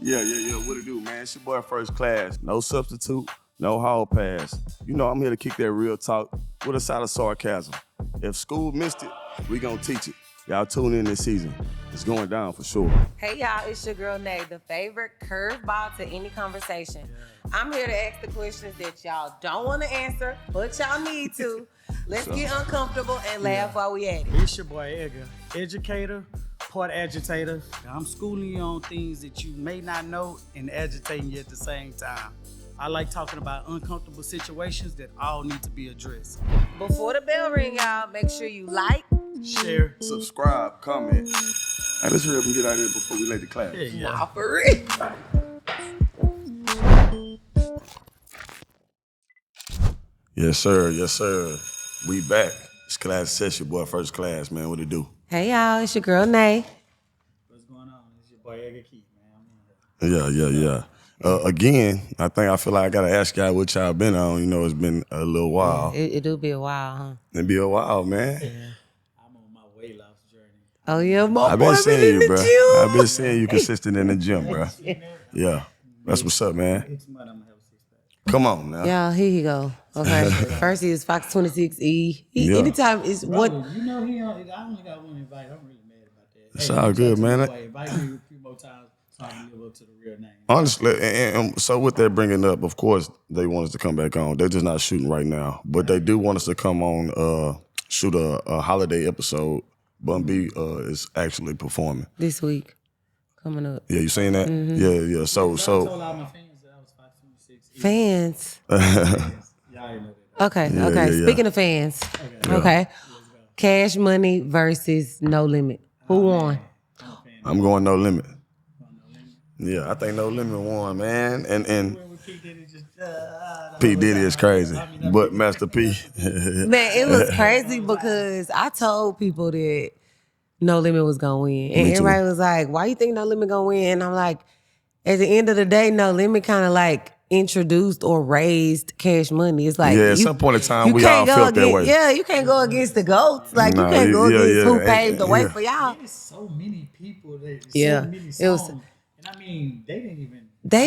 Yeah. What it do, man? It's your boy First Class. No substitute, no hall pass. You know I'm here to kick that real talk with a side of sarcasm. If school missed it, we gonna teach it. Y'all tune in this season. It's going down for sure. Hey y'all, it's your girl Nay, the favorite curveball to any conversation. I'm here to ask the questions that y'all don't want to answer, but y'all need to. Let's get uncomfortable and laugh while we at it. It's your boy Edgar, educator, part agitator. I'm schooling you on things that you may not know and agitating you at the same time. I like talking about uncomfortable situations that all need to be addressed. Before the bell ring, y'all, make sure you like, Share. Subscribe, comment. Hey, let's hurry up and get out of here before we late to class. nah, for real. Yes, sir. We back. It's class session, boy. First Class, man. What it do? Hey y'all, it's your girl Nay. What's going on? It's your boy Edgar Keith, man. I'm here. Yeah. Again, I feel like I gotta ask y'all what y'all been on. You know, it's been a little while. It do be a while, huh? It be a while, man. I'm on my weight loss journey. Oh yeah, my I've boy been been in seeing the you, bro. gym. I've been seeing you consistent in the gym, bro. Yeah, that's what's up, man. Next month I'm gonna have a six-pack. Come on now. Yeah, here you go. Okay, first he is Fox 26E. Yeah. Anytime is what. Brother, you know I only got one invite. I'm really mad about that. It's all good, man. Invite me a few more times so I can live up to the real name. Honestly, and so what they're bringing up, of course, they want us to come back on. They're just not shooting right now, but they do want us to come on, shoot a holiday episode. Bun B is actually performing. This week coming up. Yeah, you seen that? Mm-hmm. Yeah. I told all my fans that I was 526. Fans. Y'all already know that. Okay. Yeah. Speaking of fans, okay. Cash Money versus No Limit. Who won? I'm going No Limit. Yeah, I think No Limit won, man. And P. Diddy is crazy, but Master P. Man, it was crazy because I told people that No Limit was gonna win, and Me too. everybody was like, "Why you think No Limit gonna win?" And I'm like, at the end of the day, No Limit kind of like introduced or raised Cash Money. It's like, Yeah, at some point in time, you we can't all go felt that against, way. Yeah, you can't go against the GOATs. Like Nah, you can't go yeah, against yeah. who paved the way Yeah. for y'all. There's so many people that Yeah, so many songs. it was- And I mean, they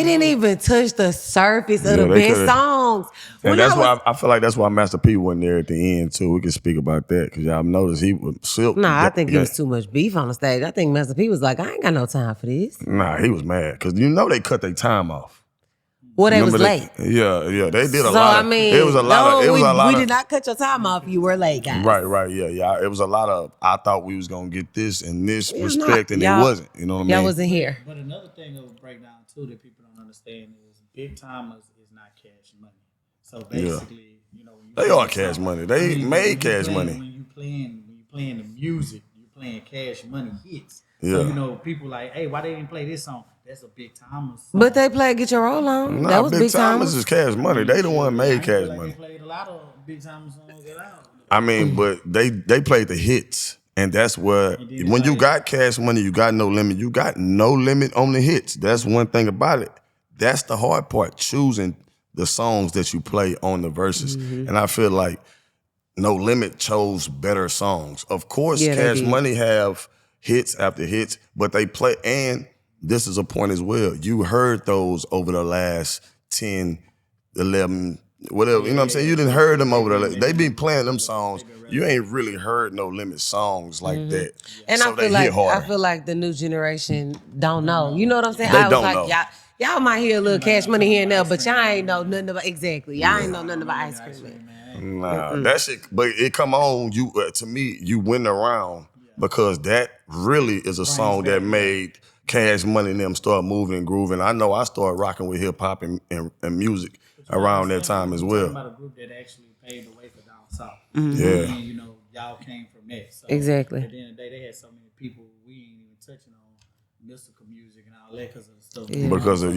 didn't even touch the surface of the they best coulda- songs. And When that's I was- why I feel like that's why Master P wasn't there at the end too. We can speak about that because y'all noticed he was Silk. Nah, I think it was too much beef on the stage. I think Master P was like, I ain't got no time for this. Nah, he was mad because you know they cut their time off. Well, they was Remember late. Yeah, they did a So lot. I Of, mean, it was a lot. Of, it was a lot. we of, did not cut your time off. You were late, guys. Right, yeah. It was a lot of. I thought we was gonna get this and this It's respect, not. and Y'all- it wasn't. You know what I mean? Y'all wasn't here. But another thing of a breakdown too that people don't understand is big timers is not cash money. So basically, you know, when you They play are cash something- money. They when you made playing- cash money. When you playing the music, you playing cash money hits. Yeah. So you know, people like, hey, why they didn't play this song? That's a big timer song. But they played Get Your Roll On. Nah, That was Big big time. Timers is cash money. They the one I made feel cash like money. They played a lot of big time songs that out. I mean, but they played the hits, and that's where then when you like- got cash money, you got no limit. You got no limit on the hits. That's one thing about it. That's the hard part, choosing the songs that you play on the verses. Mm-hmm. And I feel like No Limit chose better songs. Of course, Yeah, they Cash did. Money have hits after hits, but they play, and this is a point as well. You heard those over the last 10, 11, whatever. You know what I'm saying? You didn't heard them over the. They been playing them songs. You ain't really heard No Limit songs like that. And so I they feel like hit harder. I feel like the new generation don't know. You know what I'm saying? They I was don't like, know. y'all might hear a little Cash Money here and there, but y'all ain't know nothing about exactly. Y'all ain't know nothing about Ice Cream Man. Nah, that shit. But it come on. You to me, you win around because that really is a song that made Cash Money and them start moving and grooving. I know I started rocking with hip hop and music around that time as Talking well. about a group that actually paved the way for down south. Yeah. And you know, y'all came from that. So Exactly. At the end of the day, they had so many people we ain't even touching on mystical music and all that because of the stuff. Yeah. Because of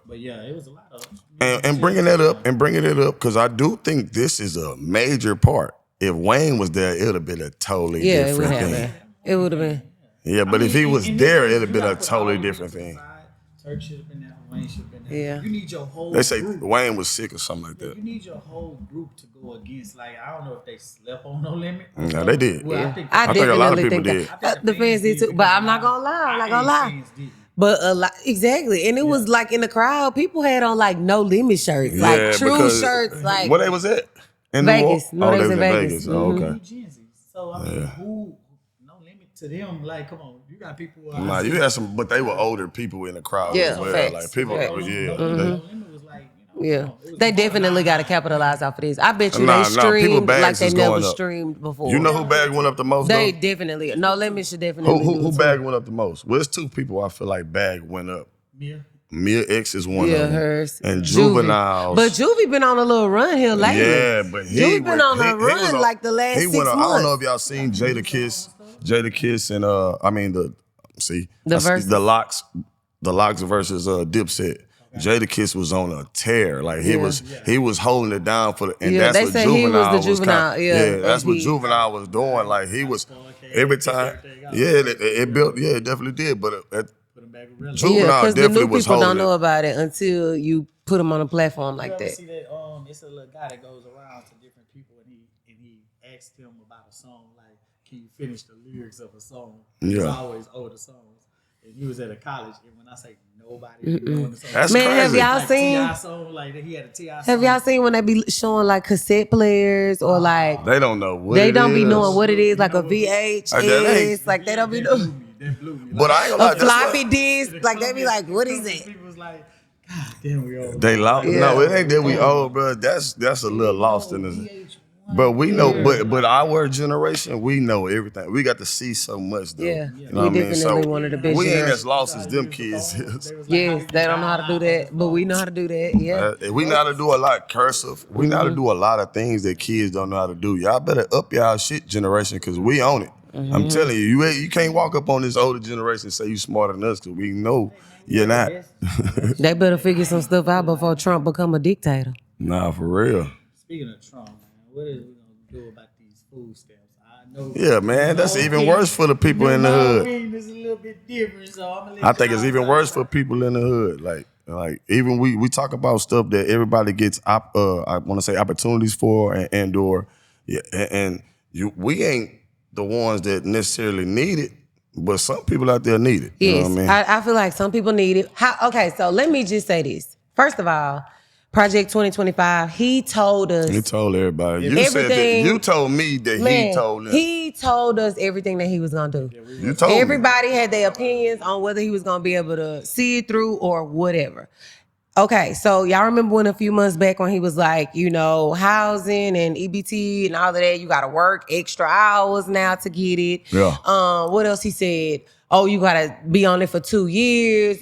But yeah, it was a lot of. and bringing it up because I do think this is a major part. If Wayne was there, it would have been a totally Yeah, it would different have thing. been. It would have been. Yeah, but if he was there, it'd have been a totally different thing. Turk should have been there. Wayne should have been there. Yeah. You need your whole. They say group. Wayne was sick or something like You that. need your whole group to go against. Like I don't know if they slept on No Limit. No, they did. Well, Yeah. I think I think a lot of definitely people think did. that. The fans did too. But I'm not gonna lie. I'm not gonna lie. But a lot, exactly. And it was like in the crowd, people had on like No Limit shirts, like true because shirts, like where they was at? In Vegas. New Orleans? No, they they was was in in Vegas. Vegas. Oh, okay. So I mean, who? No limit to them. Like, come on, you got people. Nah, you had some, but they were older people in the crowd Yeah, as well. facts. Like people, Facts. yeah. No limit was like, Yeah, they definitely got to capitalize off of this. I bet you Nah, they people streamed like bags they is never going up. streamed before. You know who bag went up the most? They though? definitely No Limit should definitely do Who it too. bag went up the most? Well, it's two people I feel like bag went up. Mia X is one of them. hers. And Juvie. Juveniles. But Juvie been on a little run here lately. Yeah, but Juvie been on a run like the last 6 months. I don't know if y'all seen Jada Kiss and Versus. the Locks versus Dipset. Jada Kiss was on a tear. Like he was holding it down for the, and that's they what said Juvenile he was the was Juvenile. yeah, that's what he- Juvenile was doing. Like he was every time. Yeah, it built. Yeah, it definitely did. But Juvenile because the definitely new was people holding don't know it. about it until you put them on a platform like that. See that? It's a little guy that goes around to different people and he asks them about a song. Like, can you finish the lyrics of a song? It's always older songs. And he was at a college, and when I say nobody, knowing the song, That's Man, crazy. have y'all like seen? T.I. song, like he had a T.I. song. Have y'all seen when they be showing like cassette players or like They don't know what they it don't be is. knowing what it is, like a VHS, like they don't be knowing That blew me. But I ain't gonna lie, a floppy disk, like they be like, what is it? People was like, God damn, we old. They lost. Yeah. No, it ain't that we old, bro. That's a little lost in this. But we know, but our generation, we know everything. We got to see so much, though. Yeah. You know We what I mean? definitely So one of the best we ain't generations. as lost as them kids is. Yes, they don't know how to do that, but we know how to do that. Yeah. We know how to do a lot cursive. We know how to do a lot of things that kids don't know how to do. Y'all better up y'all shit generation because we own it. I'm telling you, you can't walk up on this older generation and say you smarter than us because we know you're not. They better figure some stuff out before Trump become a dictator. Nah, for real. Speaking of Trump, man, what is we gonna do about these food stamps? I know. Yeah, man, that's even worse for the people in the hood. It's a little bit different, so I'm gonna let I think it's y'all even talk worse about for people in the hood. Like even we talk about stuff that everybody gets I want to say opportunities for and or we ain't the ones that necessarily need it, but some people out there need it. You Yes, know what I mean? I feel like some people need it. Okay, so let me just say this. First of all, Project 2025, he told us He told everybody. You said that. everything. You told me that he told them. He told us everything that he was gonna do. You told me. Everybody had their opinions on whether he was gonna be able to see it through or whatever. Okay, so y'all remember when a few months back when he was like, housing and EBT and all of that, you gotta work extra hours now to get it. Yeah. What else he said? Oh, you gotta be on it for 2 years.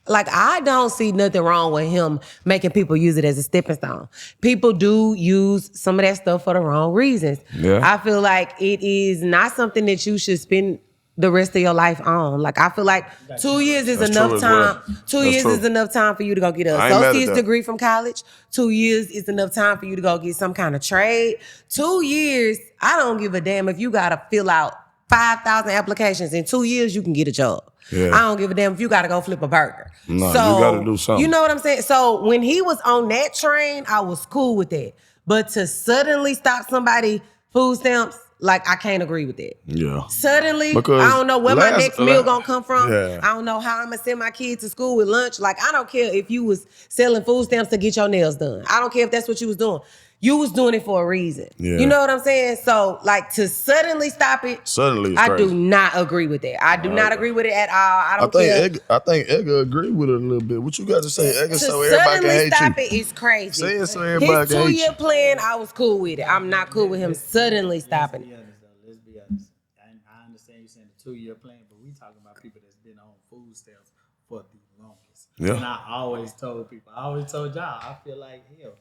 I don't see nothing wrong with him making people use it as a stepping stone. People do use some of that stuff for the wrong reasons. Yeah. I feel like it is not something that you should spend the rest of your life on. Like, I feel like 2 years is That's enough true as time. well. 2 That's years true. is enough time for you to go get an I ain't mad at associate's that. degree from college. 2 years is enough time for you to go get some kind of trade. 2 years, I don't give a damn if you gotta fill out 5,000 applications. In 2 years, you can get a job. Yeah. I don't give a damn if you gotta go flip a burger. No, you gotta do something. You know what I'm saying? So when he was on that train, I was cool with that. But to suddenly stop somebody food stamps, like, I can't agree with that. Yeah. Suddenly, Because I don't know where my next meal last- gonna come from. Yeah. I don't know how I'm gonna send my kids to school with lunch. Like, I don't care if you was selling food stamps to get your nails done. I don't care if that's what you was doing. You was doing it for a reason. Yeah. You know what I'm saying? So, like, to suddenly stop it, Suddenly it's I crazy. do not agree with that. I do not agree with it at all. I don't care. I think Edgar agreed with it a little bit. What you got to say, Edgar, To so everybody can suddenly hate stop you? it is crazy. Say it so everybody His can hate 2-year you. plan, I was cool with it. I'm not cool with him suddenly stopping it. Let's be honest. I understand you saying the 2-year plan, but we talking about people that's been on food stamps for the longest. Yeah. And I always told people, I always told y'all, I feel like, hell,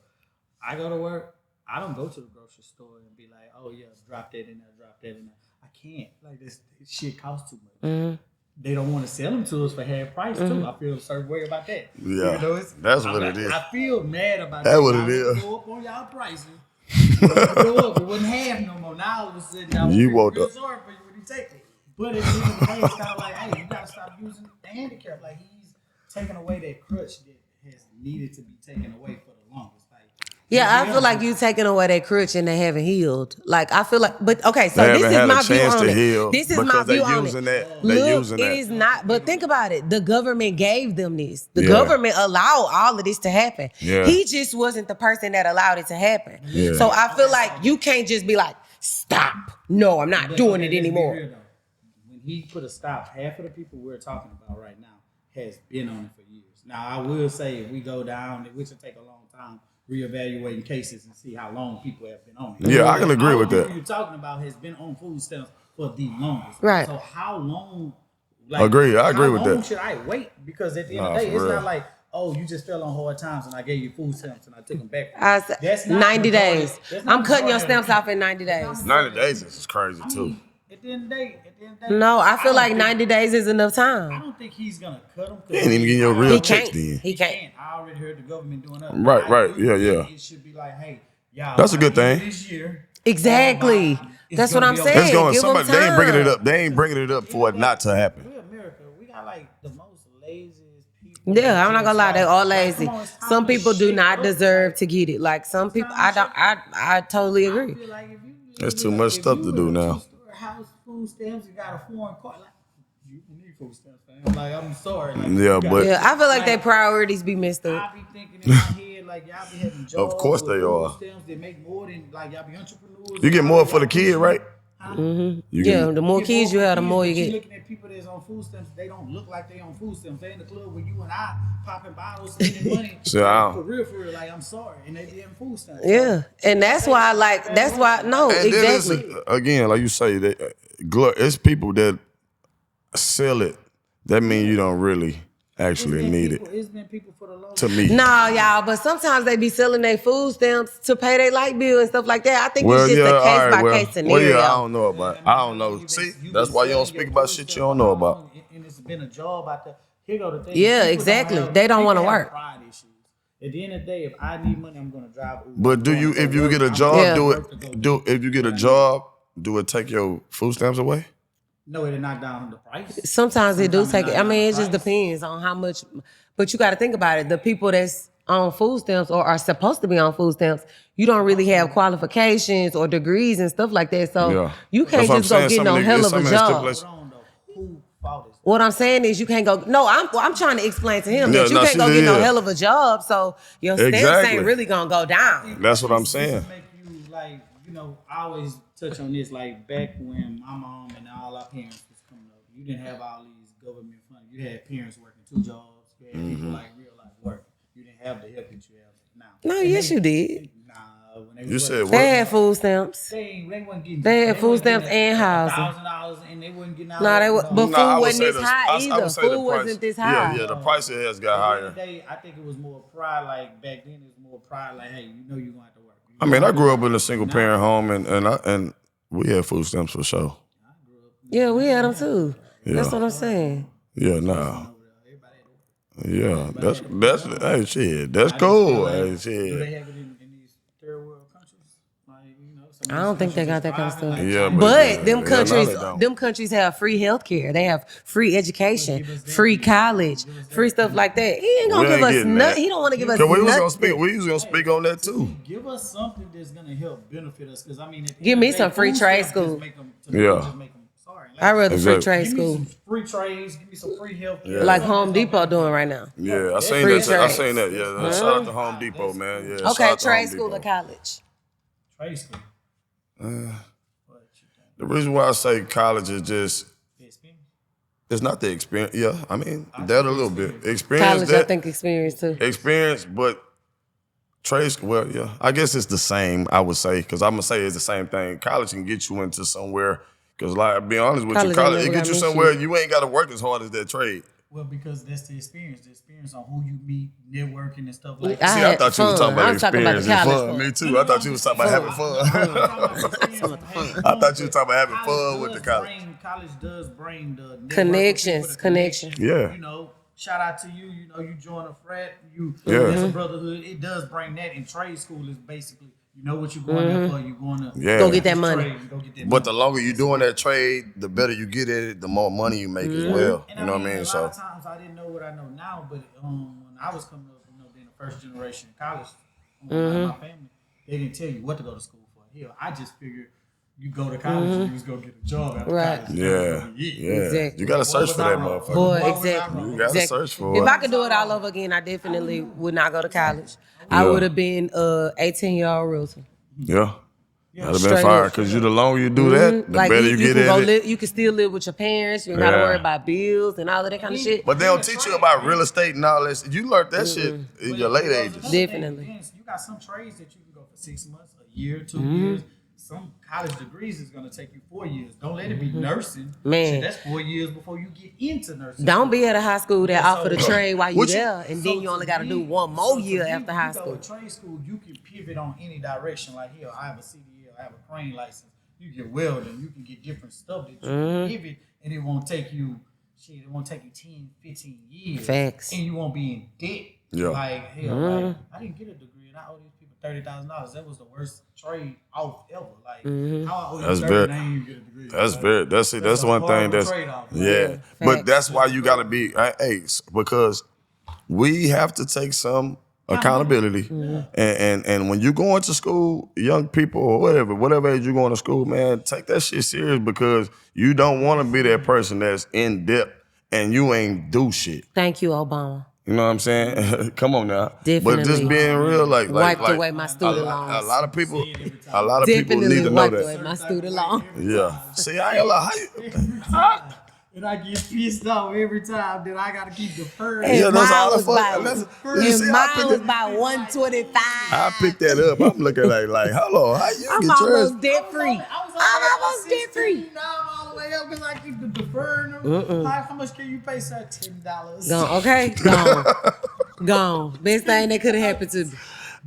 I go to work, I don't go to the grocery store and be like, oh yeah, drop that in there, drop that in there. I can't. Like, this shit costs too much. Mm-hmm. They don't want to sell them to us for half price too. I feel a certain way about that. Yeah, that's what it is. I feel mad about That's that. what Y'all it is. Go up on y'all prices. Go up. It wasn't half no more. Now all of a sudden, y'all You feel want real the- sorry for you when you take it. But at the end of the day, it's kind of like, hey, you gotta stop using the handicap. Like, he's taking away that crutch that has needed to be taken away for the longest. Like, Yeah, I feel like you taking away that crutch and they haven't healed. Like I feel like, but okay, so They this haven't is had a my view chance on to it. heal This is my because they view on using it. that. They Look, using it that. is not. But think about it. The government gave them this. The Yeah. government allowed all of this to happen. Yeah. He just wasn't the person that allowed it to happen. Yeah. So I feel like you can't just be like, stop. No, I'm not doing it anymore. When he put a stop, half of the people we're talking about right now has been on it for years. Now, I will say if we go down, which will take a long time, reevaluating cases and see how long people have been on it. Yeah, I can agree with that. Who you're talking about has been on food stamps for the longest. Right. So how long? I agree with How long that. should I wait? Because at the end of the day, it's not like, oh, you just fell on hard times and I gave you food stamps and I took them back. That's 90 days. I'm cutting your stamps off in 90 days. 90 days is crazy too. At the end of the day, No, I feel like 90 days is enough I time. don't think he's gonna cut them. He ain't even getting your real He checks can't. then. He can't. I already heard the government doing that. Right. Yeah. It should be like, hey, y'all. That's a good thing. This year, Exactly. it's That's what gonna I'm be saying. It's going. Give Somebody. them They ain't bringing it time. up. They ain't bringing it up for it not to happen. We're America. We got like the most laziest people. Yeah, I'm not gonna lie, they're all lazy. Come on, it's time Some to people do shake not up. deserve to get it. Like some people, I totally agree. I feel like if you There's too much stuff to do now. House food stamps, you got a foreign car. Like, you need food stamps, fam. Like, I'm sorry. Like, Yeah, but Yeah, I feel like their priorities be messed up. I be thinking in my head, like, y'all be having jobs. Of course with they food are. Stamps that make more than, like, y'all be entrepreneurs. you get more for the kid, right? You Yeah, get- the more get kids you have, the kids, more but you get. looking at people that's on food stamps, they don't look like they on food stamps. They in the club with you and I popping bottles, spending money. So, I don't- for real, like, I'm sorry. And they be having food stamps. Yeah, and that's why, no, And then exactly. it's, again, like you say, it's people that sell it. That means you don't really actually need it. It's been people for the longest. To me. Nah, y'all, but sometimes they be selling their food stamps to pay their light bill and stuff like that. I think Well, it's just yeah, a all case right, by well, case scenario. well, yeah, I don't know about. I don't know. See, that's why you don't speak about shit you don't know about. And it's been a job out there. Here go the thing. Yeah, People exactly. have- They don't people wanna have work. pride issues. At the end of the day, if I need money, I'm gonna drive Uber. But do you, if you get a job, Yeah. if you get a job, do it take your food stamps away? No, it'll knock down the price. Sometimes they do Sometimes take it. I mean, it just price. depends on how much. But you got to think about it. The people that's on food stamps or are supposed to be on food stamps, you don't really have qualifications or degrees and stuff like that. So Yeah. you can't That's what just I'm go saying. get Some no of the- hell of some a of the job. stipulations- Hold on, though. Who fault is What I'm saying is you can't go. No, I'm trying to explain to him Yeah, that you no, can't see, go get no yeah. hell of a job. So your stamps Exactly. ain't really gonna go down. That's what I'm This saying. make you like, I always touch on this, like back when my mom and all our parents was coming up, you didn't have all these government funds. You had parents working 2 jobs. You had people like real life working. You didn't have the help that you have now. No, And yes, they- you did. Nah, when they You was said working, what? They had food stamps. they wasn't getting. They had food wasn't stamps getting and housing. $1,000 and they wasn't getting out. No, they were, but Nah, I food would wasn't say this the- high I either. would say the Food price- wasn't this high. Yeah, the price has got At the end of higher. the day, I think it was more pride. Like back then, it was more pride. Like, hey, you're going to have to work. I mean, I grew up in a single parent home, and we had food stamps for sure. Yeah, we had them too. That's Yeah. what I'm saying. Yeah, nah. Yeah, that's hey shit, that's cool. Hey Do they shit. have it in these third world countries? Like, some I don't think they got that kind of stuff. Yeah, But them yeah, countries, no, they don't. them countries have free healthcare. They have free education, free college, free stuff like that. He ain't gonna We give ain't us getting nothing. that. He don't want to give us Cause we was nothing. gonna speak. We was gonna speak on that too. Give us something that's gonna help benefit us. Because I mean, at the Give end me of the some day, free food trade stamps school. just make 'em- to me, Yeah. just make 'em sorry. Like, I'd rather free Exactly. trade give me school, some free trades. Give me some free health. Yeah. like Home Depot doing right now. Yeah, I seen Free that. I trade. seen that. Yeah, shout out to Home Depot, man. Yeah. shout Okay, out to trade Home school Depot. or college. Trade school. What you think? The reason why I say college is just The experience? it's not the experience. Yeah, I mean that a little bit experience. College, I that think, experience too. experience, but trade school. Well, yeah, I guess it's the same. I would say because I'm gonna say it's the same thing. College can get you into somewhere. Because, like, be honest with you, College college ain't it never get you got me somewhere shit. you ain't got to work as hard as that trade. Well, because that's the experience on who you meet, networking and stuff like I that. See, I had thought you was fun. talking about I was talking about the experience and college fun. fun. Me too. I thought you was talking about having fun. I thought you was talking about having fun with the college. College does bring the network of Connections, people, the connection. Yeah. Shout out to you. You join a frat. Yeah. It's a brotherhood. It does bring that. And trade school is basically, you know what you're going there for. You're going to Yeah. Go get that money. trade and go get that But money. the longer you doing that trade, the better you get at it, the more money you make as well. And You know what I mean? A So lot of times I didn't know what I know now, but when I was coming up, being a first generation college, My family, they didn't tell you what to go to school for. Hell, I just figured you go to college and you was gonna get a job after college. Yeah. Exactly. You gotta search for that motherfucker. Boy, exactly. You gotta search for If it. I could do it all over again, I definitely would not go to college. I would have been 18-year-old realtor. Yeah. That'd have been Straight fire, up. because the longer you do that, the Like better you get at it. you can still live with your parents. You ain't gotta worry about bills and all of that kind of shit. But they don't teach you about real estate and all that. You learned that shit in your late ages. Definitely. You got some trades that you can go for 6 months, a year, 2 years. Some college degrees is gonna take you 4 years. Don't let it be nursing. Man. Shit, that's 4 years before you get into nursing. Don't be at a high school that offer the trade while you What you- there, and then you only gotta do one more year after high You school. go to trade school, you can pivot on any direction. Like, here, I have a CDL, I have a crane license. You get welding, you can get different stuff that you can pivot, and it won't take you 10, 15 years. Facts. And you won't be in debt. Yeah. Like, hell, like, I didn't get a degree, and I owe these people $30,000. That was the worst trade off ever. Like, how I owe you That's 30 very- and I ain't even get a degree. That's Like, very. That's it. That's a one thing. horrible That's trade-off. yeah. But Facts. that's why you gotta be because we have to take some accountability. And when you go into school, young people or whatever age you going to school, man, take that shit serious, because you don't want to be that person that's in depth and you ain't do shit. Thank you, Obama. You know what I'm saying? Come on now. But Definitely. just being real, like Wiped like, away my student a loans. lot of people Definitely need to know wiped that. away my student loan. Yeah. See, I ain't like how you. And I get pissed off every time that I gotta keep deferring. Yeah, And that's all mine the was fuck. by, You see, and I mine picked was it- by 125. I picked that up. I'm looking like, hold on, how you I'm get yours? almost debt free. I'm almost debt free. Now I'm all the way up because I keep the deferring them. Like, how much can you pay, sir? $10. Gone, okay? Gone. Best thing that could have happened to me.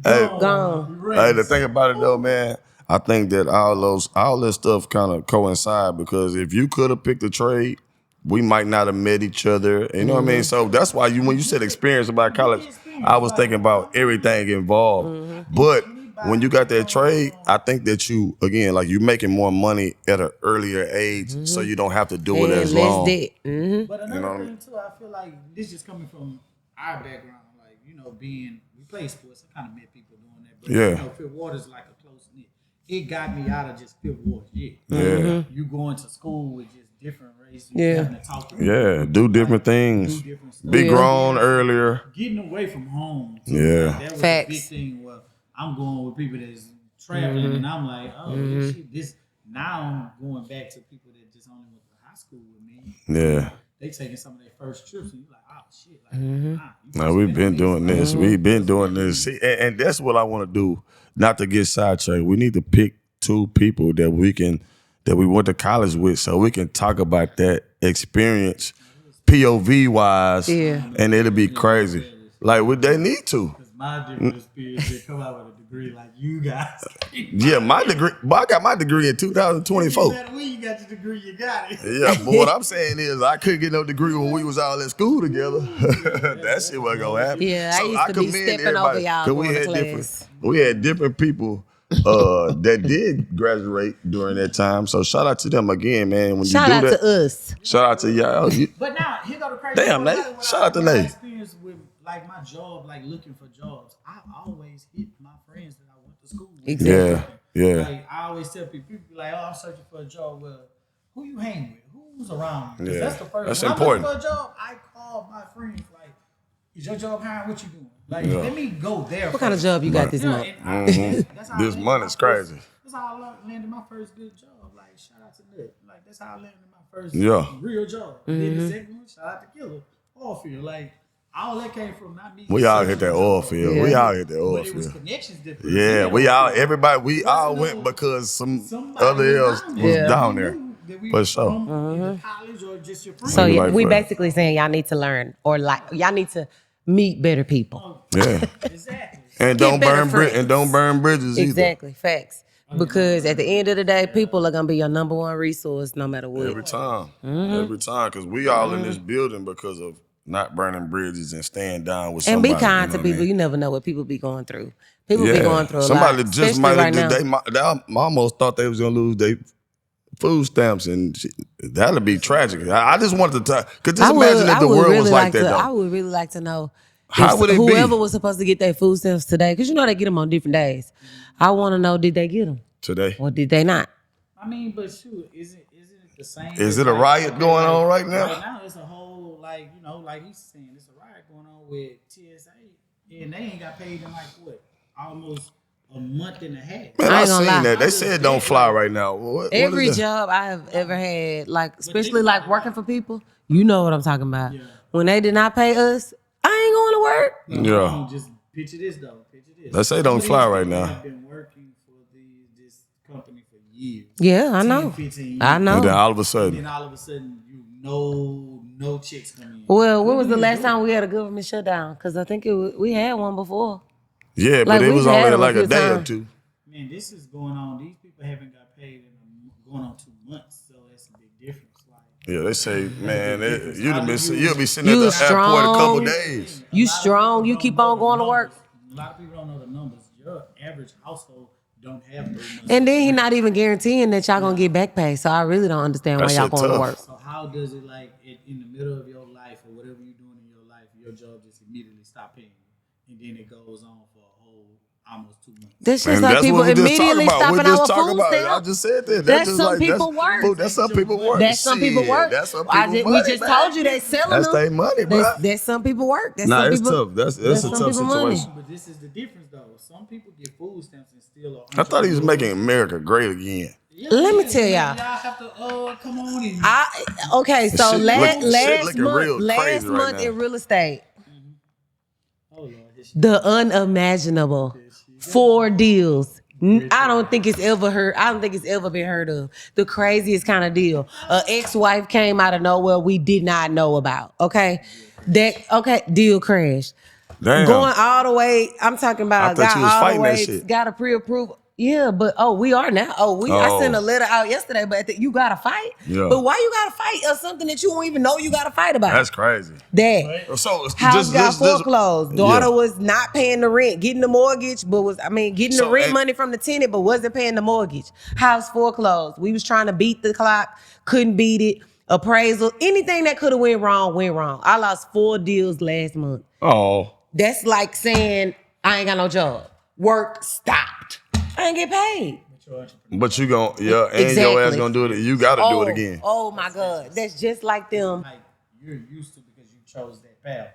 Hey, Gone. hey, the thing about it though, man, I think that all this stuff kind of coincide, because if you could have picked a trade, we might not have met each other. You know what I mean? So that's why when you said experience about college, I was thinking about everything involved. But when you got that trade, I think that you, again, like, you making more money at an earlier age, so you don't have to do it And as less long. debt. But another You know what I thing too, I feel like this just coming from our background, like, we play sports. I kind of met people doing that, but Yeah. Fifth Water's like a close knit. It got me out of just Fifth Water. Yeah. You going to school with just different races, Yeah. having to talk to Yeah, do different things. do different stuff. Be Yeah. grown earlier. Getting away from home. Too. Yeah. Like, that was Facts. a big thing. Where I'm going with people that's traveling, and I'm like, this. Now I'm going back to people that just only went to high school with me. Yeah. They taking some of their first trips, and you're like, oh shit, like, No, we've been doing this. We've been doing this. See, and that's what I want to do. Not to get sidetracked. We need to pick 2 people that we went to college with, so we can talk about that experience, POV wise, and it'll be crazy. Like, they need to. My different experience, they come out with a degree like you guys. Yeah, my degree. But I got my degree in 2024. When you got your degree, you got it. Yeah, but what I'm saying is I couldn't get no degree when we was all in school together. That shit wasn't gonna happen. Yeah, I used to be commend stepping over everybody, y'all 'cause going to we had different people that did graduate during that time. So shout out to them again, man. When Shout you out do that, to us. shout out to y'all. But now, here go the crazy Damn, part Nate. about it. Shout out to My Nate. experience with like my job, like looking for jobs, I always hit my friends that I went to school with. Exactly. Yeah. Like, I always tell people be like, oh, I'm searching for a job. Well, who you hang with? Who's around? 'Cause Yeah. that's the first. That's when important. I'm looking for a job, I call my friends like, is your job hiring? What you doing? Like, Yeah. let me go there. What kind of job you got this month? That's how I This landed money's my first- crazy. That's how I landed my first good job. Like, shout out to Nut. Like, that's how I landed my first real job. Then the second one, shout out to Killer, Oilfield. Like, all that came from not me. We all hit that oil field. Yeah. We all hit that oil But it was field. connections different. Yeah, we all went because Somebody other else around was there down knew there. that we For was sure. from either college or just your friends. So Maybe yeah, like we for- basically saying y'all need to learn, or like y'all need to meet better people. Yeah. Exactly. And Get don't better burn friends. and don't burn bridges either. Exactly, facts. Because at the end of the day, people are gonna be your number one resource, no matter what. Every time. Every time. Because we all in this building because of not burning bridges and staying down with And somebody. be kind to you know what I people. mean? You never know what people be going through. People be going through a Somebody lot. just especially might right have now. they almost thought they was gonna lose their food stamps, and shit. That'd be tragic. I just wanted to talk, because just imagine if the world was like that I though. would really like to know How would it whoever be was supposed to get their food stamps today, because you know they get them on different days. I want to know, did they get them today? or did they not? I mean, but shoot, is it the same? Is it a riot going on right now? Right now, it's a whole like he's saying, it's a riot going on with TSA, and they ain't got paid in like what, almost a month and a half. Man, I I ain't gonna seen lie. that. They said don't fly right now. What Every is that? job I have ever had, like especially like working for people, you know what I'm talking about. Yeah. When they did not pay us, I ain't going to work. Yeah. Just picture this though. Picture this. They say don't fly right People now. have been working for this company for years. Yeah, I 10, know. 15 years. I know. And then all of a And sudden, then all of a sudden, no chicks come in. Well, when was do the you last do? time we had a government shutdown? Because I think we had one before. yeah, Like, but it we've was had only them a like a few day or times. two. Man, this is going on. These people haven't got paid in going on 2 months, so that's a big difference. Like, Yeah, they say, man, you'll be sitting You at the airport a strong. couple days. You a lot of strong, people you don't keep know on the going to work. numbers. A lot of people don't know the numbers. Your average household don't have those numbers. And then he not even guaranteeing that y'all gonna get back pay. So I really don't understand why That y'all shit going to tough. work. So how does it like in the middle of your life or whatever you're doing in your life, your job just immediately stop paying you, and then it goes on for a whole almost 2 months. That's just And like that's people what we just talking immediately about. stopping We just our talking food about it. I stamp. just said that. That's just some like people work. Food, that's some people work. That's some people Shit, work. That's some people We money, just man. told you they selling That's them. their money, bro. That's some people work. That's Nah, some it's people. tough. That's that's a some tough people money. situation. But this is the difference though. Some people get food stamps and still are I thought he was entrepreneurs. making America great again. Yeah, Let me yeah, tell man, y'all. Y'all have to come on in. Okay, so Shit last looking month, real last crazy right month now. in real estate, Oh Lord, this the unimaginable 4 deals. I don't think it's ever heard. I don't think it's ever been heard of. The craziest kind of deal. An ex-wife came out of nowhere we did not know about. Okay, deal crashed. Damn. Going all the way. I'm talking about I thought got you was all fighting the that way. shit. Got a pre-approval. Yeah, but we are now. I sent a letter out yesterday, but you gotta fight. Yeah. But why you gotta fight or something that you don't even know you gotta fight about? That's crazy. That So house got foreclosed. Daughter yeah. was not paying the rent, getting the mortgage, but getting So, the rent and- money from the tenant, but wasn't paying the mortgage. House foreclosed. We was trying to beat the clock, couldn't beat it. Appraisal, anything that could have went wrong. I lost 4 deals last month. Oh. That's like saying I ain't got no job. Work stopped. I ain't get paid. But you gon' and your ass Exactly. gonna do it. You gotta do it again. Oh my God. That's just like them. like you're used to because you chose that path.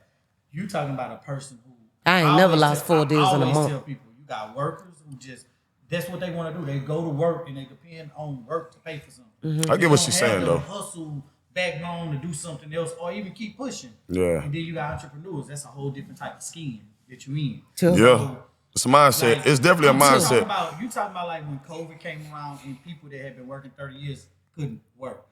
You talking about a person who I ain't never lost 4 deals in a I always month. tell people you got workers who just that's what they want to do. They go to work and they depend on work to pay for something. I They get what don't she's have saying the though. Hustle backbone to do something else or even keep pushing. Yeah. And then you got entrepreneurs. That's a whole different type of scheme that you in. True. Yeah. It's a mindset. Like, It's definitely a You mindset. talking about like when COVID came around and people that had been working 30 years couldn't work.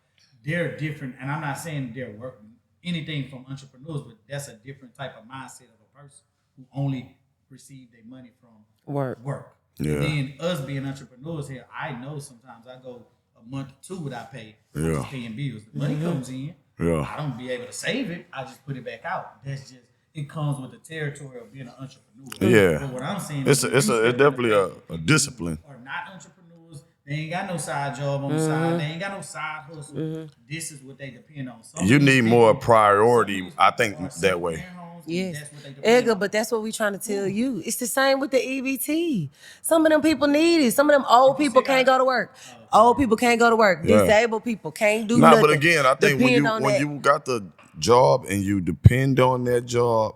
They're different, and I'm not saying they're working anything from entrepreneurs, but that's a different type of mindset of a person who only receive their money from Work. Yeah. And then us being entrepreneurs here, I know sometimes I go a month or 2 without pay. I'm Yeah. just paying bills. The money comes in. Yeah. I don't be able to save it. I just put it back out. That's just it comes with the territory of being an entrepreneur. Yeah. But what I'm saying It's is definitely a discipline. are not entrepreneurs. They ain't got no side job on the side. They ain't got no side hustle. This is what they depend on. Some You of these need people- more priority, some of these I people think, are that single way. parent homes, and Yes. that's what they depend Edgar, on. but that's what we trying to tell you. It's the same with the EBT. Some of them people need it. Some of them old people can't go to work. Old people can't go to work. Yeah. Disabled people can't do Nah, nothing. but again, I think Depend on when that. you got the job and you depend on that job,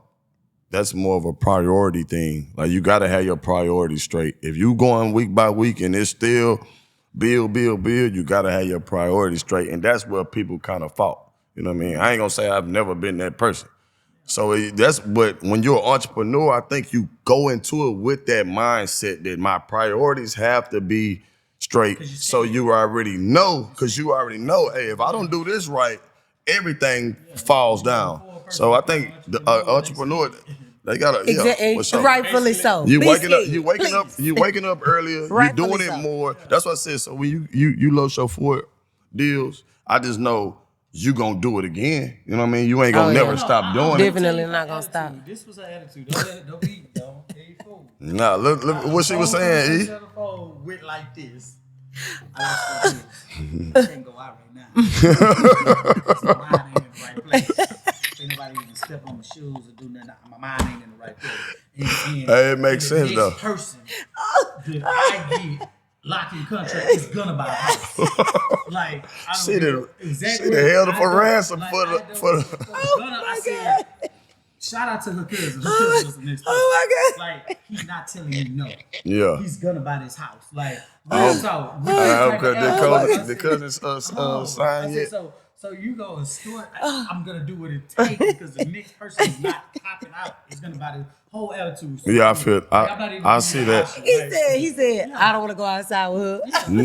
that's more of a priority thing. Like you gotta have your priorities straight. If you going week by week and it's still bill, you gotta have your priorities straight. And that's where people kind of fault. You know what I mean? I ain't gonna say I've never been that person. So but when you're an entrepreneur, I think you go into it with that mindset that my priorities have to be straight. So you already know, hey, if I don't do this right, everything falls down. So I think the entrepreneur, they gotta Exactly. for sure. Rightfully so. You Be waking up, scared, please. you waking up earlier, you Rightfully doing it so. more. That's what I said. So when you load your 4 deals, I just know you gonna do it again. You know what I mean? You ain't gonna Oh, never yeah. stop doing it. Definitely not gonna stop. This was her attitude. Don't be, though. Hey, fool. Nah, look what she was saying, E. Wit like this. I can't go out right now. So mine ain't in the right place. Ain't nobody even step on my shoes or do nothing. My mind ain't in the right place. And Hey, it makes sense the though. next person that I get locked in contract is gonna buy a house. Like I See don't know the exactly. held up I for don't- ransom like, for I the don't- for the. I said, shout out to her cousin. Her cousin was the next person. Oh Like he's not telling you no. Yeah. He's gonna buy this house. Like I real talk. I hope the The cousins signed yet. So you go and start. I'm gonna do what it takes because the next person is not popping out. Is gonna buy the whole attitude. So Yeah, I feel. like, I'm not even I giving see you that. option. He said, I don't want to go outside with her. So on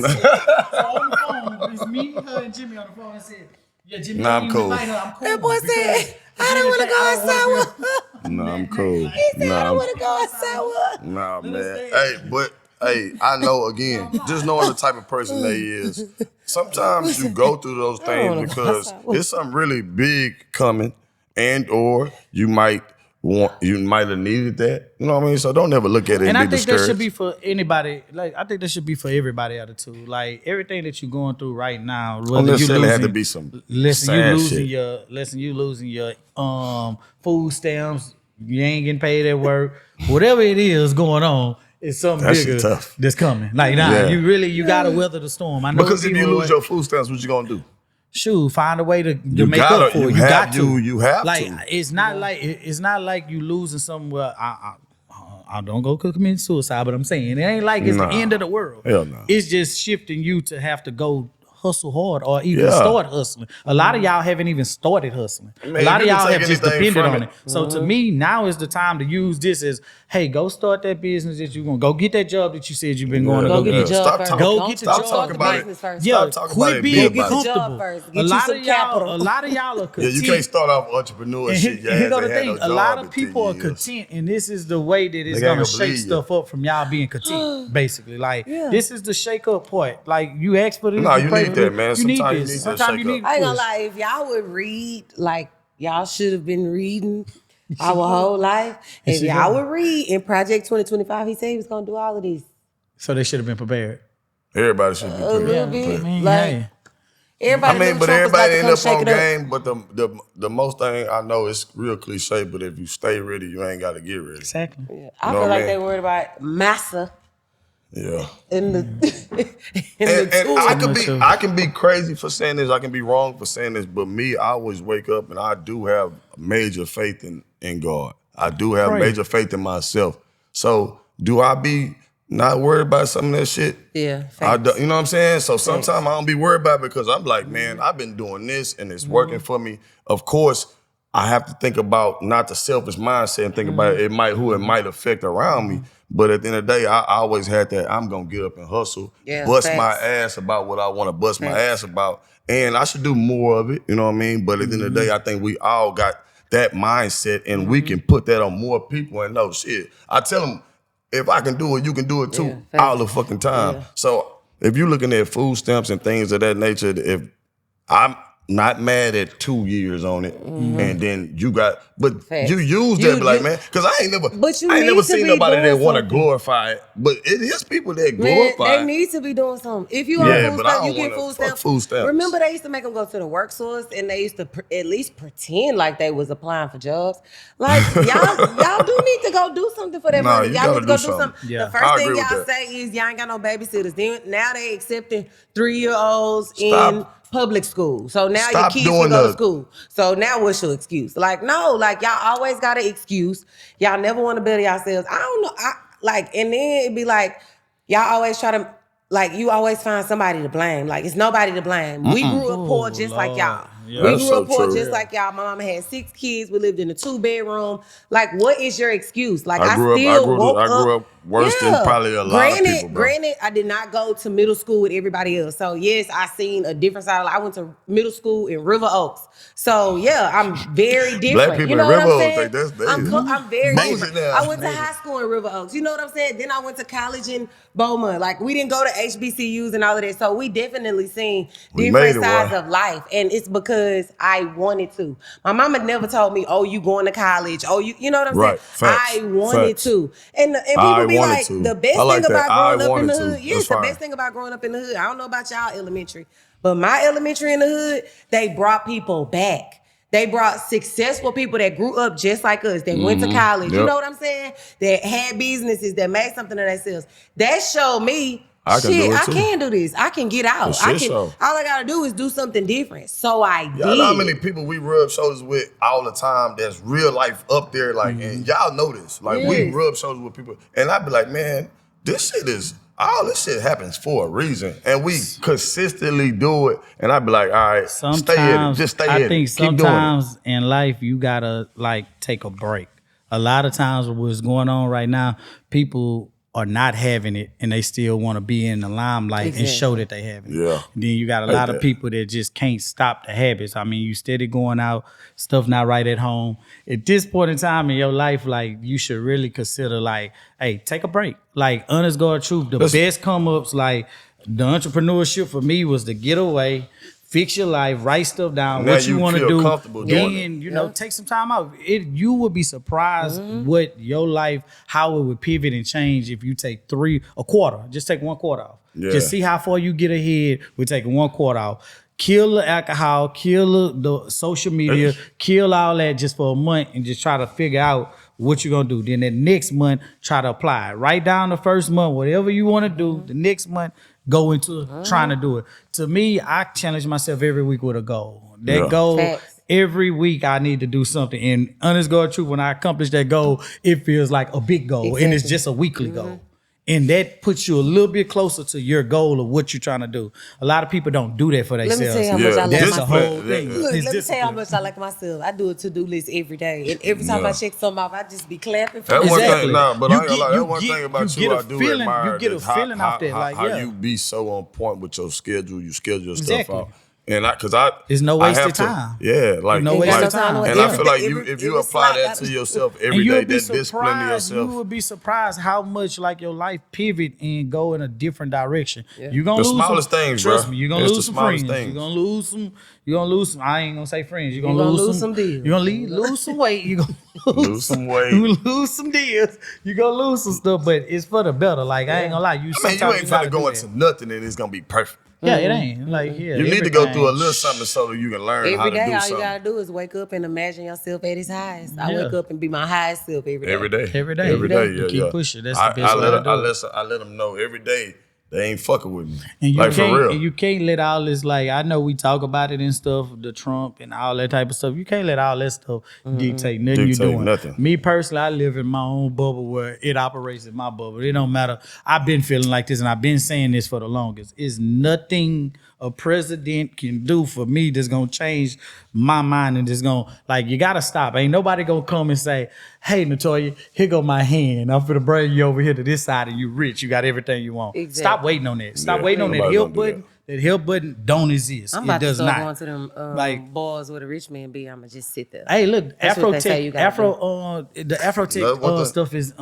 the phone, it's me, her, and Jimmy on the phone. I said, "Yeah, Jimmy, Nah, I I'm didn't cool. invite her. I'm cool." That boy because said, I don't want to go outside with her. No, I'm cool. He said, I Nah, don't want to go outside with her. nah, man. understand. Hey, but hey, I know again, just knowing the type of person they is. Sometimes you go through those things wanna go because outside with it's something really big coming, and or you might have needed that. You know what I mean? So don't ever look at it And and I be think that discouraged. should be for anybody. Like I think that should be for everybody attitude. Like everything that you're going through right now, Don't whether you necessarily have to losing, be some listen, you sad losing shit. you losing your food stamps. You ain't getting paid at work. Whatever it is going on, it's something That shit bigger tough. that's coming. Like Yeah. you gotta weather the storm. I know Because if you people lose your food stamps, what you gonna do? shoot, find a way to make gotta- up for you it. have got to, you have like, to. It's not like you losing something where I don't go commit suicide, but I'm saying it ain't like it's Nah. the end of the world. Hell no. It's just shifting you to have to go hustle hard or even Yeah. start hustling. A lot of y'all haven't even started hustling. Man, a lot of you can y'all take have just anything depended from on it. it. So to me, now is the time to use this as, hey, go start that business that you're gonna go get that job that you said you've been going to Go get the job Stop first. talking. Go Don't get the don't job. start the about it. business first. Yeah, Stop talking about quit it, being be about it. Get the job comfortable. first. A Get you lot some of y'all, capital. a lot of y'all are Yeah, content. you can't start off entrepreneurship. And here go the thing. A lot of people are content. content, and this is the way that it's Nigga ain't gonna gonna shake believe you. stuff up from y'all being content. Basically, like Yeah. this is the shake up part. Like you ask for this, Nah, you pray need for that, this. man. You need Sometimes you this. need that Sometimes you shake need. I ain't gonna push. lie, if y'all would read like y'all should have been reading our whole life, if she y'all go. would read in Project 2025, he said he was gonna do all of this. So they should have been prepared. Everybody should be A little prepared. bit. I mean, Like hey. everybody I mean, knew but Trump was about everybody to end come up shake on it up. game. But the most thing I know is real cliche. But if you stay ready, you ain't got to get ready. Exactly. I know feel what I like they mean? worried about massa Yeah. in the in And the tool. I can be crazy for saying this. I can be wrong for saying this. But me, I always wake up and I do have major faith in God. I do have Pray. major faith in myself. So do I be not worried about some of that shit? Yeah, I do, facts. you know what I'm saying? So sometimes I don't be worried about it because I'm like, man, I've been doing this and it's working for me. Of course, I have to think about not the selfish mindset and think about who it might affect around me. But at the end of the day, I always had that I'm gonna get up and hustle, Yeah, bust my facts. ass about what I want to bust my Facts. ass about, and I should do more of it. You know what I mean? But at the end of the day, I think we all got that mindset, and we can put that on more people. And no shit, I tell them, if I can do it, you can do it too, Yeah, facts. all the fucking time. Yeah. So if you're looking at food stamps and things of that nature, if I'm not mad at 2 years on it, and then you got, but Facts. you use You- that, be like, you- man, because I ain't never But you I ain't need never to seen be nobody that doing want to something. glorify it, but it is people that Man, glorify they it. need to be doing something. If you Yeah, on food but I stamps, you don't get wanna food fuck stamps. food stamps. Remember, they used to make them go to the work source, and they used to at least pretend like they was applying for jobs. Like y'all do need to go do something for that Nah, money. you Y'all gotta need to go do do something. something. Yeah. The first I thing agree with y'all that. say is y'all ain't got no babysitters. Then now they accepting 3-year-olds Stop. in public school. So now your Stop kids doing can go to the- school. So now what's your excuse? Like, no, like y'all always got an excuse. Y'all never want to better yourselves. I don't know. And then it'd be like, y'all always try to, like, you always find somebody to blame. Like, it's nobody to blame. We grew up poor just like y'all. Yeah. We That's grew so up poor true. just like y'all. My mama had 6 kids. We lived in a 2-bedroom. Like, what is your excuse? Like, I grew up worse than probably a lot of people, bro. Granted, I did not go to middle school with everybody else. So, yes, I seen a different side of life. I went to middle school in River Oaks. So, yeah, I'm very different. Black people you know in what River I'm Oaks, saying? they- I'm very Mosey different. now. I went to high school in River Oaks. You know what I'm saying? Then I went to college in Beaumont. Like, we didn't go to HBCUs and all of that. So, we definitely seen We made different it, sides boy. of life. And it's because I wanted to. My mama never told me, oh, you going to college. Oh, you know what I'm Right. saying? Facts. I wanted Facts. to. And I people be wanted like, to. the best I like thing that. about I growing up in wanted the to. hood, That's yes, the fine. best thing about growing up in the hood. I don't know about y'all elementary, but my elementary in the hood, they brought people back. They brought successful people that grew up just like us, that went to college. You know what I'm saying? That had businesses, that made something of themselves. That showed me, I can do this. I can get out. All I gotta do is do something different. So I did. Y'all know how many people we rub shoulders with all the time that's real life up there, like, and y'all know this. Like, we rub shoulders with people, and I be like, man, this shit happens for a reason, and we consistently do it. And I be like, all right, stay in it, just stay in it. I think sometimes in life you gotta like take a break. A lot of times what's going on right now, people are not having it and they still want to be in the limelight and show that they have it. Yeah. And then you got a lot of people that just can't stop the habits. I mean, you steady going out, stuff not right at home. At this point in time in your life, like, you should really consider, like, hey, take a break. Like, honest God truth, the best come-ups, like, the entrepreneurship for me was to get away, fix your life, write stuff down, now what you want to do. Then, you know, take some time out. You would be surprised what your life, how it would pivot and change if you take a quarter. Just take 1 quarter off. Yeah. Just see how far you get ahead with taking 1 quarter off. Kill the alcohol, kill the social media, kill all that just for a month and just try to figure out what you're going to do. Then the next month, try to apply it. Write down the first month, whatever you want to do. The next month, go into trying to do it. To me, I challenge myself every week with a goal. That goal, every week I need to do something. And honest God truth, when I accomplish that goal, it feels like a big goal. And it's just a weekly goal. And that puts you a little bit closer to your goal of what you're trying to do. A lot of people don't do that for themselves. Let me tell you how much I like That's the myself. whole thing. Look, let me tell you how much I like myself. I do a to-do list every day. And every time I check something off, I just be clapping for That's one myself. thing, but I ain't gonna lie, that's one thing about you I do admire. You get a feeling off that. Like, how you be so on point with your schedule, you schedule stuff out. And there's no wasted time. Yeah, like no wasted time. And I feel like if you apply that to yourself every day, that discipline to yourself. You would be surprised how much like your life pivot and go in a different direction. Yeah. You're gonna lose the smallest things, bro. Trust me, you're gonna lose some friends. You're gonna lose some. You're gonna lose some. I ain't gonna say friends. You're gonna lose some deals. You're gonna lose some weight. You're gonna lose some weight. You lose some deals. You're gonna lose some stuff, but it's for the better. Like, I ain't gonna lie. You ain't finna go into nothing and it's gonna be perfect. Yeah, it ain't. Like, you need to go through a little something so that you can learn how to do something. Every day, all you gotta do is wake up and imagine yourself at its highest. I wake up and be my highest self every day. Every day. Yeah, keep pushing. That's the best way to do it. I let them know every day they ain't fucking with me. And you like, can't, for real. And you can't let all this, like, I know we talk about it and stuff, the Trump and all that type of stuff. You can't let all that stuff dictate nothing you're doing. Nothing. Me personally, I live in my own bubble where it operates in my bubble. It don't matter. I've been feeling like this and I've been saying this for the longest. It's nothing a president can do for me that's gonna change my mind and just gonna, like, you gotta stop. Ain't nobody gonna come and say, hey, Natoya, here go my hand. I'm finna bring you over here to this side and you rich. You got everything you want. Exactly. Stop waiting on that. Stop waiting on that help button. That help button don't exist. I'm about it does to not. Going to them bars where the rich man be. I'ma just sit there. Hey, look, the Afrotech stuff is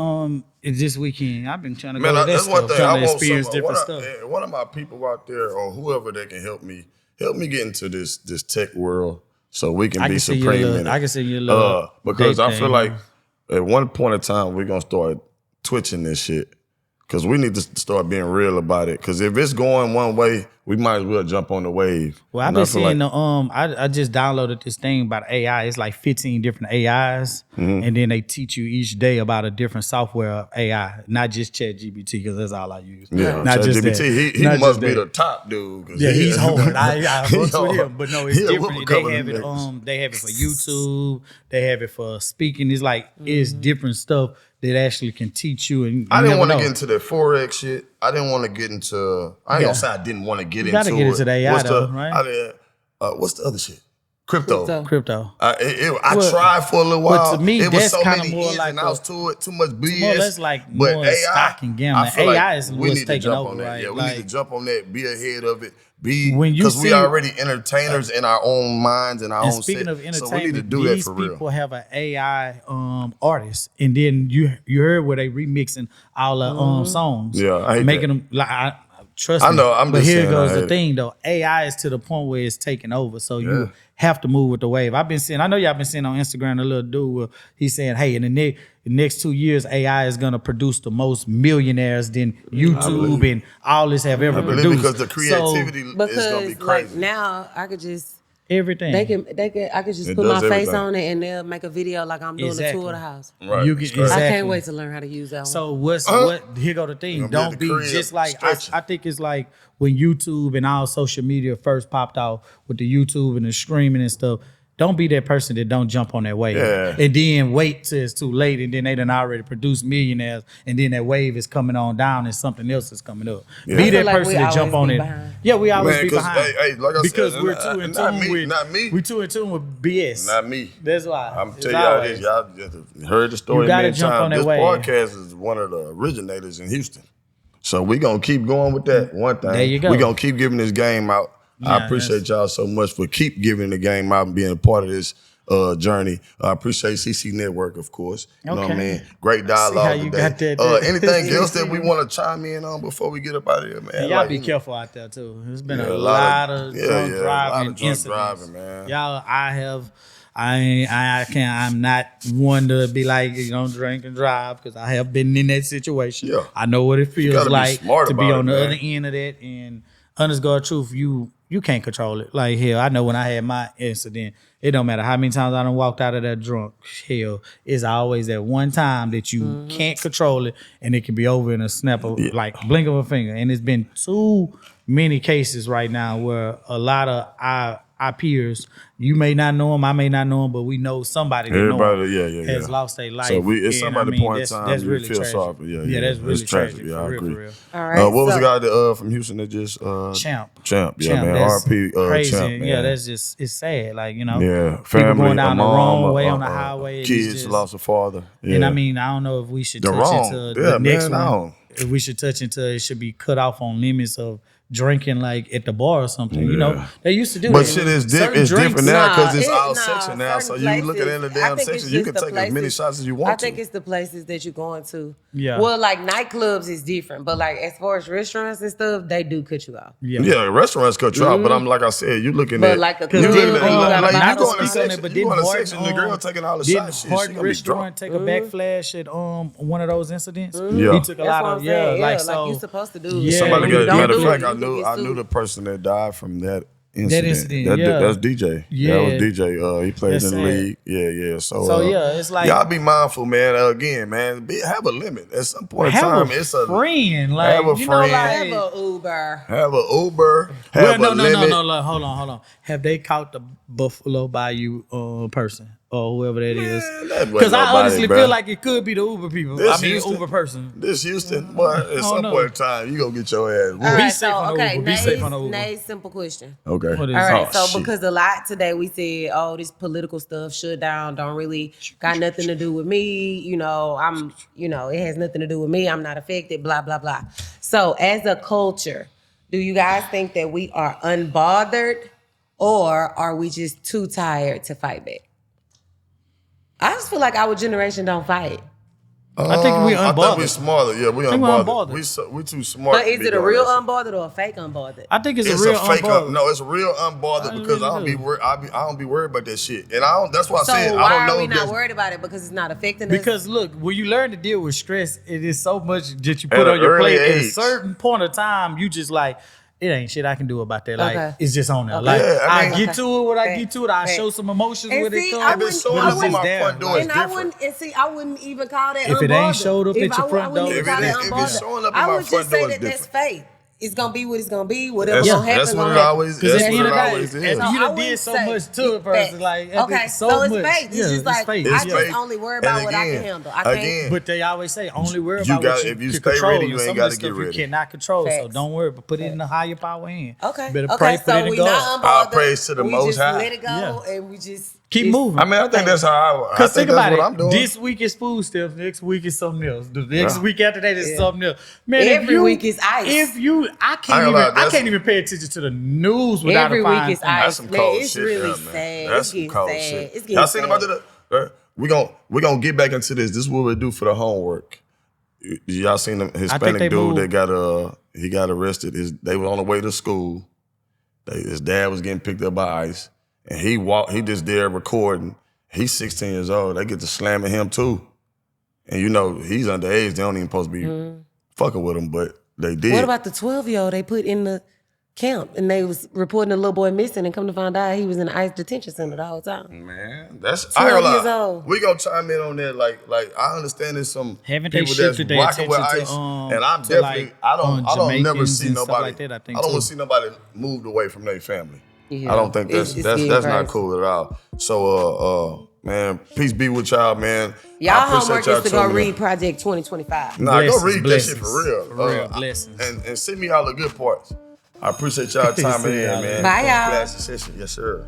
this weekend. I've been trying to go to that stuff, trying to experience different stuff. One of my people out there or whoever that can help me get into this tech world so we can be supreme in it. I can see you a little because I feel like at one point in time we're gonna start twitching this shit. Because we need to start being real about it. Because if it's going one way, we might as well jump on the wave. Well, I've been seeing I just downloaded this thing about AI. It's like 15 different AIs. And then they teach you each day about a different software of AI. Not just ChatGPT, because that's all I use. Yeah, not just ChatGPT. He must be the top dude. Yeah, he's hard. I work with him. But no, it's different. They have it for YouTube. They have it for speaking. It's like, it's different stuff that actually can teach you. And I didn't want to get into the Forex shit. I didn't want to get into, I ain't gonna say I didn't want to get into it. You gotta get into the AI though, right? What's the other shit? Crypto. I tried for a little while. But to me, it was that's so kind many of more ins like and outs to it, too much BS. More or less like more stock and gambling. AI is what's taking over, right? Yeah, we need to jump on that, be ahead of it. Because we already entertainers in our own minds and our own speaking of entertainment, so we need to do that for real. These people have an AI artist, and then you heard where they remixing all the songs. Yeah, I hate making that. them like. Trust me. I know. I'm but just here saying, goes the thing though. AI is to the point where it's taking over. So you have to move with the wave. I've been seeing. I know y'all been seeing on Instagram a little dude where he's saying, "Hey, in the next 2 years, AI is gonna produce the most millionaires than YouTube and all this have ever produced." Because the creativity is gonna be crazy. Like now, I could just Everything. I could just It put my does face everything. on it and they'll make a video like I'm doing a tour of the house. Right. You can, exactly. I can't wait to learn how to use that one. So here go the thing. Gonna be at Don't the be crib just like stretching. I think it's like when YouTube and all social media first popped out with the YouTube and the streaming and stuff. Don't be that person that don't jump on that wave. Yeah. And then wait till it's too late and then they done already produced millionaires and then that wave is coming on down and something else is coming up. Yeah. Be I that feel like person we that jump on always it. be behind. Yeah, we always Man, be 'cause, behind. hey, like I because said, we're too in not tune me, with not me. We too in tune with BS. Not me. That's why. I'm It's telling y'all always- this. Y'all just heard the story You gotta many jump times. on that This wave. podcast is one of the originators in Houston. So we gonna keep going with that. One thing. There you go. We gonna keep giving this game out. I Yeah, appreciate y'all so much for keep giving the game out and being a part of this journey. I appreciate CC Network, of course. You know what I Okay. mean? Great dialogue how you today. got that. Anything else that we want to chime in on before we get up out of here, man? And y'all Like, be you know, careful out there too. There's been Yeah, a a lot lot of of- drunk yeah, a lot driving of drunk incidents. driving, man. Y'all, I'm not one to be like, drink and drive because I have been in that situation. Yeah. I know what it feels gotta be like smart to be about on it, the man. other end of that. And honest God truth, you can't control it. Like hell, I know when I had my incident, it don't matter how many times I done walked out of that drunk. Hell, it's always that one time that you can't control it, and it can be over in a snap of like blink of a finger. And it's been too many cases right now where a lot of our peers, you may not know them, I may not know them, but we know somebody that know Everybody, them has lost their life. So it's And, somebody point in time that's you really feel tragic. sorry for. Yeah, that's really it's tragic. tragic. Yeah, for I real, agree. for real. All right. What was so- the guy that from Houston that just Champ. yeah, man. That's RP crazy. Champ, man. Yeah, that's just it's sad. Like, yeah, people family, going down a the mom, wrong way on the highway. and it's kids just- lost a father. Yeah. And I mean, I don't know if we should The touch wrong. into Yeah, the next man, I one. don't. If we should touch into it should be cut off on limits of drinking like at the bar or something. You know, they used to do But that. shit is Certain it's drinks- different now because it's Nah, all nah, section now. So certain you looking in the places, I damn think section, it's you just can the take as many places- shots as you want I think to. it's the places that you're going to. Yeah. Well, like nightclubs is different, but like as far as restaurants and stuff, they do cut you off. Yeah, restaurants cut you out, but I'm like I said, you looking But at like a you club, looking you at gotta like buy you going to those section, but you going to didn't section, the girl taking all the didn't shots, shit, she Hard gonna be restaurant drunk. take a backflash at one of those incidents? Yeah. He took a That's lot what of I'm saying. like like so. you supposed to do. Yeah. Somebody When got you don't matter of do fact, it, I you can get knew sued. the person that died from that incident. incident, yeah. That's DJ. Yeah. That was DJ. He played That's in the sad. league. Yeah. So yeah, it's like y'all be mindful, man. Again, man, have a limit. At some point in have time, a it's a friend. Like have a you friend. know, Have like a Uber. have a Uber. well, Have a limit. no. Like, hold on. Have they caught the Buffalo Bayou person or whoever that is? Man, that wasn't Because I nobody, honestly bruh. feel like it could be the Uber people. This I mean, Houston- Uber person. This Houston, boy, at some know. point in time, you gonna get your ass whooped. All right, safe so on the okay, Uber. Be safe on the Uber. Nate's simple question. Okay. What is All right, Oh, so shit. because a lot today we said, oh, this political stuff shut down, don't really got nothing to do with me. It has nothing to do with me. I'm not affected, blah, blah, blah. So as a culture, do you guys think that we are unbothered or are we just too tired to fight back? I just feel like our generation don't fight. I think we I think we unbothered. smarter. Yeah, we think we're unbothered. unbothered. We too smart. But to is be it a doing real that shit. unbothered or a fake unbothered? I think it's It's a real a fake. unbothered. No, it's a real unbothered I because I don't really be do. worried. I don't be worried about that shit, and I don't. That's why I So said I why don't know are we if not that's- worried about it? Because it's not affecting us? Because look, when you learn to deal with stress, it is so much that you At put an on your early plate. At a age. certain point of time, you just like, it ain't shit I can do about that. Like, Okay. it's just on there. Okay. Like, Yeah, I mean- I get to it when I Fact. get to it. I Fact. show some emotions And when see, it I comes. If it's showing But up it's on just my there. front door, Like, it's And I different. wouldn't even call that If it ain't unbothered. showed up at your I front wouldn't door- even call If that it's unbothered. showing up at I my would front just say door, that it's that's fate. It's gonna be what it's gonna be. Whatever's That's, gonna happen. that's what gonna it happen. always. Because That's at the what end it of the always day, is. you So done I did wouldn't so say much to a person. fact. Like, okay, it's so it's much. fate. It's Yeah, just like fate. I It's just fate. only worry And about what I can again, handle. I can't. again, But they always say only worry You about got- what you if you can stay control. ready, and you some ain't of gotta the get stuff ready. You cannot control, so Facts. don't worry. But put it in the higher power hand. Okay. Better okay. pray, put So it in we God. not All unbothered. praise to the we Most just High. let it go Yeah. and we just Keep moving. I mean, I think that's how I Because think think that's about what I'm doing. it. This week is food stamps. Next week is something else. The next Yeah. week after that is Yeah. something else. Man, if Every you- week is ice. If you, I I can't ain't even. gonna lie, I that's- can't even pay attention to the news without Every a week fine is thing. ice. That's some Man, cold it's shit. really yeah, sad. man. It's That's some getting cold sad. shit. It's getting Y'all seen sad. about the? We gonna get back into this. This is what we do for the homework. Y'all seen the they Hispanic dude moved. that got arrested? They was on the way to school. His dad was getting picked up by ICE, and he just there recording. He's 16 years old. They get to slamming him too, and he's underage. They don't even supposed to be fucking with him, but they did. What about the 12-year-old they put in the camp, and they was reporting a little boy missing, and come to find out he was in the ICE detention center the whole time. Man, that's 12 I years old. We gonna chime in on that. Like I understand there's some Haven't they people that's shifted their rocking with attention ICE, to, and I'm to, definitely like, I don't never Jamaicans see and stuff nobody. like that, I think, don't too. want to see nobody moved away from their family. Yeah. I don't think that's It's that's getting not crazy. cool at all. So man, peace be with y'all, man. Y'all I appreciate homework y'all is to go tuning in. read Project 2025. Nah, go Blessings, read that shit for real. For real, blessings. And send me all the good parts. I appreciate y'all timing in, man. Bye, y'all. Class session. Yes, sir.